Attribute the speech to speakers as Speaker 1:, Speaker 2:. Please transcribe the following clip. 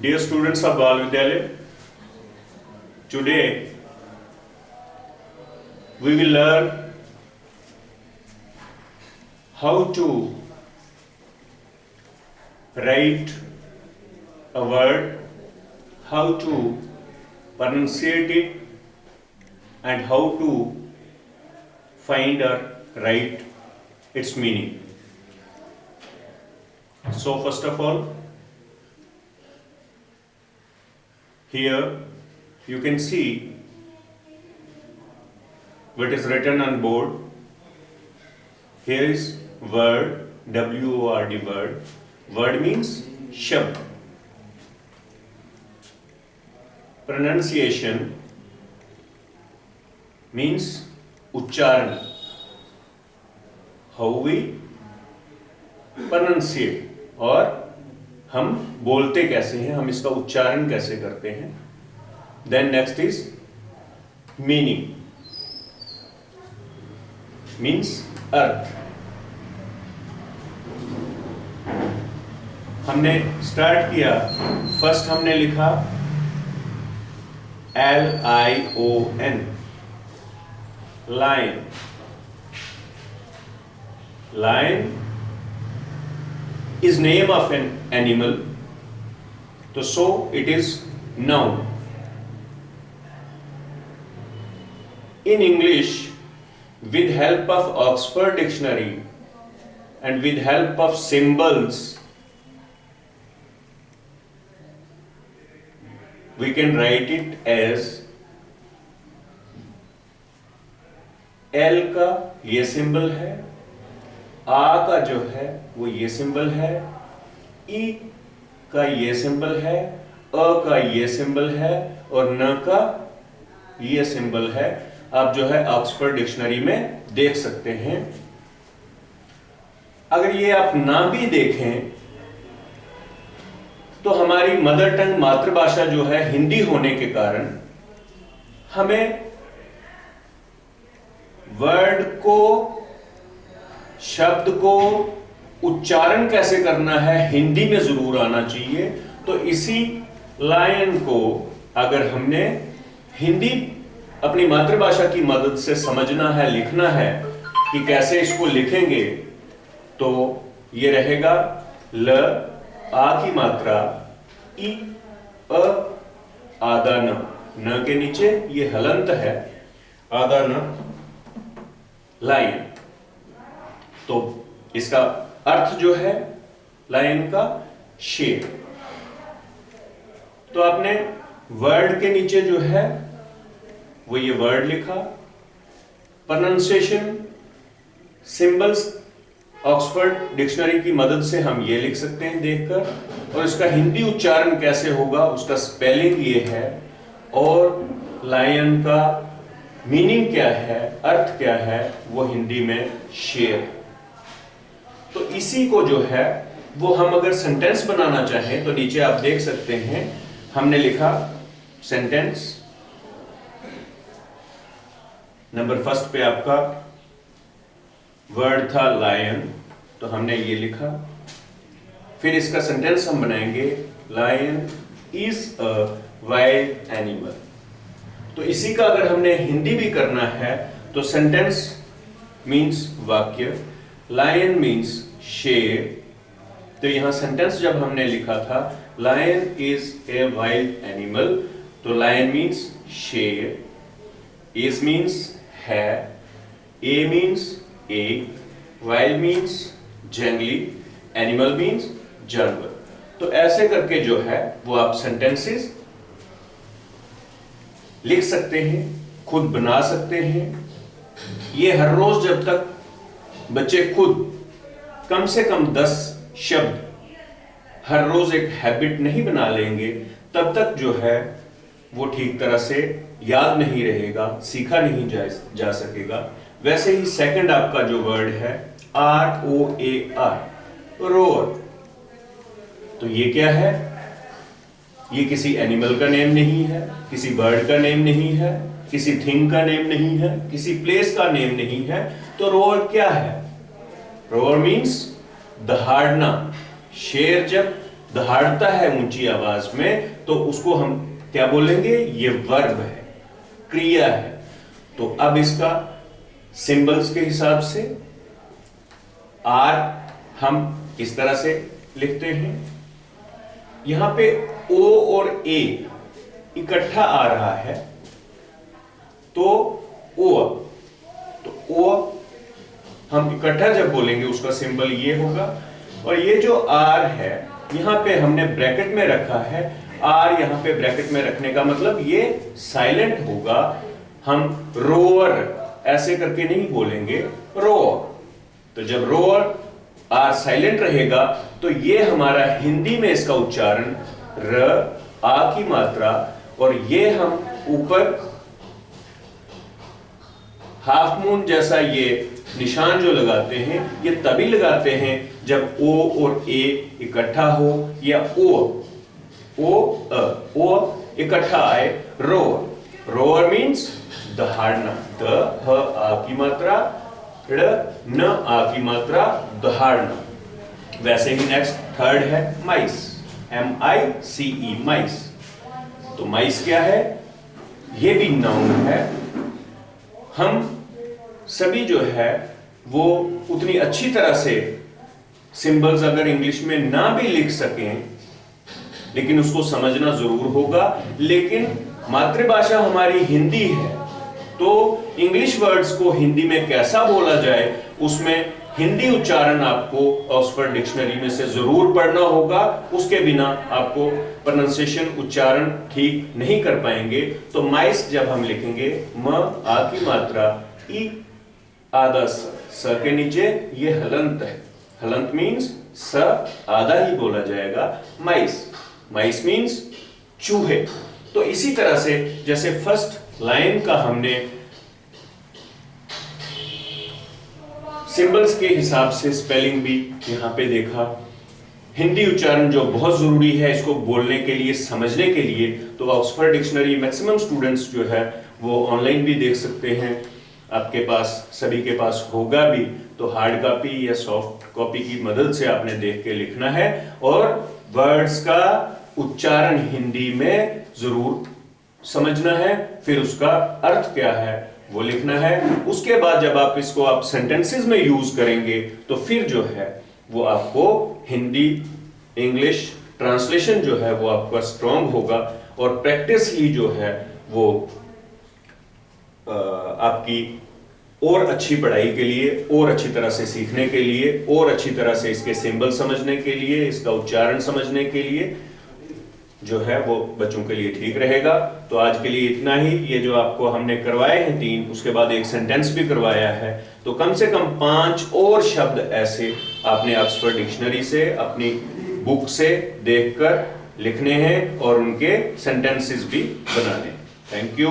Speaker 1: Dear students of Bal Vidyalaya, today we will learn how to write a word, how to pronunciate it, and how to find or write its meaning. So first of all, here you can see what is written on board. Here is word, W-O-R-D, word. Word means shabd. Pronunciation means uchcharan. How we pronunciate, और हम बोलते कैसे हैं, हम इसका उच्चारण कैसे करते हैं. Then next is meaning, means अर्थ. हमने स्टार्ट किया, फर्स्ट हमने लिखा L-I-O-N, lion. Lion is name of an animal, so it is noun. In English, with help of Oxford Dictionary and with help of symbols, we can write it as L का ये symbol है, आ का जो है वो ये symbol है, ई का ये सिंबल है, अ का ये सिंबल है और न का ये सिंबल है. आप जो है ऑक्सफोर्ड डिक्शनरी में देख सकते हैं. अगर ये आप ना भी देखें तो हमारी मदर टंग मातृभाषा जो है हिंदी होने के कारण हमें वर्ड को, शब्द को उच्चारण कैसे करना है हिंदी में जरूर आना चाहिए. तो इसी लायन को अगर हमने हिंदी अपनी मातृभाषा की मदद से समझना है, लिखना है कि कैसे इसको लिखेंगे, तो ये रहेगा ल, आ की मात्रा, ई, अ, आधा न के नीचे ये हलंत है, आधा न, लाइन. तो इसका अर्थ जो है लाइन का शेर. तो आपने वर्ड के नीचे जो है वो ये वर्ड लिखा. प्रोनाउंसिएशन सिंबल्स ऑक्सफोर्ड डिक्शनरी की मदद से हम ये लिख सकते हैं देखकर, और इसका हिंदी उच्चारण कैसे होगा उसका स्पेलिंग ये है, और लायन का मीनिंग क्या है, अर्थ क्या है, वो हिंदी में शेर. तो इसी को जो है वो हम अगर सेंटेंस बनाना चाहें तो नीचे आप देख सकते हैं हमने लिखा सेंटेंस. नंबर फर्स्ट पे आपका वर्ड था लायन, तो हमने ये लिखा. फिर इसका सेंटेंस हम बनाएंगे, lion is a wild animal. तो इसी का अगर हमने हिंदी भी करना है तो सेंटेंस मीन्स वाक्य, लायन मीन्स शेर. तो यहां सेंटेंस जब हमने लिखा था lion is a wild animal, तो लायन मीन्स शेर, इज मीन्स है, ए मीन्स एक, वाइल्ड मीन्स जंगली, एनिमल मीन्स जानवर. तो ऐसे करके जो है वो आप सेंटेंसेस लिख सकते हैं, खुद बना सकते हैं. ये हर रोज जब तक बच्चे खुद कम से कम 10 शब्द हर रोज एक हैबिट नहीं बना लेंगे, तब तक जो है वो ठीक तरह से याद नहीं रहेगा, सीखा नहीं जा सकेगा. वैसे ही सेकंड आपका जो वर्ड है ROAR, रोअर. तो ये क्या है? ये किसी एनिमल का नेम नहीं है, किसी बर्ड का नेम नहीं है, किसी थिंग का नेम नहीं है, किसी प्लेस का नेम नहीं है. तो रोअर क्या है? रोअर मीन्स दहाड़ना. शेर जब दहाड़ता है ऊंची आवाज में, तो उसको हम क्या बोलेंगे? ये वर्ब है, क्रिया है। तो अब इसका सिंबल्स के हिसाब से आर हम इस तरह से लिखते हैं। यहां पे ओ और ए इकट्ठा आ रहा है, तो ओ हम इकट्ठा जब बोलेंगे उसका सिंबल ये होगा। और ये जो आर है यहां पे हमने ब्रैकेट में रखा है, आर यहां पे ब्रैकेट में रखने का मतलब ये साइलेंट होगा। हम रोअर ऐसे करके नहीं बोलेंगे, रोअर। तो जब रोअर आर साइलेंट रहेगा तो ये हमारा हिंदी में इसका उच्चारण र आ की मात्रा, और ये हम ऊपर हाफ मून जैसा ये निशान जो लगाते हैं, ये तभी लगाते हैं जब ओ और ए इकट्ठा हो, या ओ इकट्ठा आए। रोअर मीन्स दहाड़ना, द ह आ की मात्रा, ड़ न आ की मात्रा, दहाड़ना। वैसे ही नेक्स्ट थर्ड है माइस, MICE, माइस। तो माइस क्या है? ये भी नाउन है। हम सभी जो है वो उतनी अच्छी तरह से सिंबल्स अगर इंग्लिश में ना भी लिख सकें, लेकिन उसको समझना जरूर होगा। लेकिन मातृभाषा हमारी हिंदी है, तो इंग्लिश वर्ड्स को हिंदी में कैसा बोला जाए, उसमें हिंदी उच्चारण आपको ऑक्सफोर्ड डिक्शनरी में से जरूर पढ़ना होगा। उसके बिना आपको प्रोनाउंसिएशन उच्चारण ठीक नहीं कर पाएंगे। तो माइस जब हम लिखेंगे, म आ की मात्रा, ई आधा स के नीचे ये हलंत है। हलंत मीन्स स आधा ही बोला जाएगा। माइस मीन्स चूहे। तो इसी तरह से जैसे फर्स्ट लाइन का हमने सिंबल्स के हिसाब से स्पेलिंग भी यहां पे देखा, हिंदी उच्चारण जो बहुत जरूरी है इसको बोलने के लिए, समझने के लिए, तो ऑक्सफोर्ड डिक्शनरी मैक्सिमम स्टूडेंट्स जो है वो ऑनलाइन भी देख सकते हैं। आपके पास, सभी के पास होगा भी, तो हार्ड कॉपी या सॉफ्ट कॉपी की मदद से आपने देख के लिखना है, और वर्ड्स का उच्चारण हिंदी में जरूर समझना है, फिर उसका अर्थ क्या है वो लिखना है। उसके बाद जब आप इसको आप सेंटेंसेस में यूज करेंगे तो फिर जो है वो आपको हिंदी इंग्लिश ट्रांसलेशन जो है वो आपका स्ट्रांग होगा, और प्रैक्टिस ही जो है वो आपकी और अच्छी पढ़ाई के लिए, और अच्छी तरह से सीखने के लिए, और अच्छी तरह से इसके सिंबल समझने के लिए, इसका उच्चारण समझने के लिए जो है वो बच्चों के लिए ठीक रहेगा। तो आज के लिए इतना ही। ये जो आपको हमने करवाए हैं 3, उसके बाद एक सेंटेंस भी करवाया है, तो कम से कम 5 और शब्द ऐसे आपने ऑक्सफोर्ड डिक्शनरी से, अपनी बुक से देखकर लिखने हैं, और उनके सेंटेंसेस भी बनाने हैं। Thank you.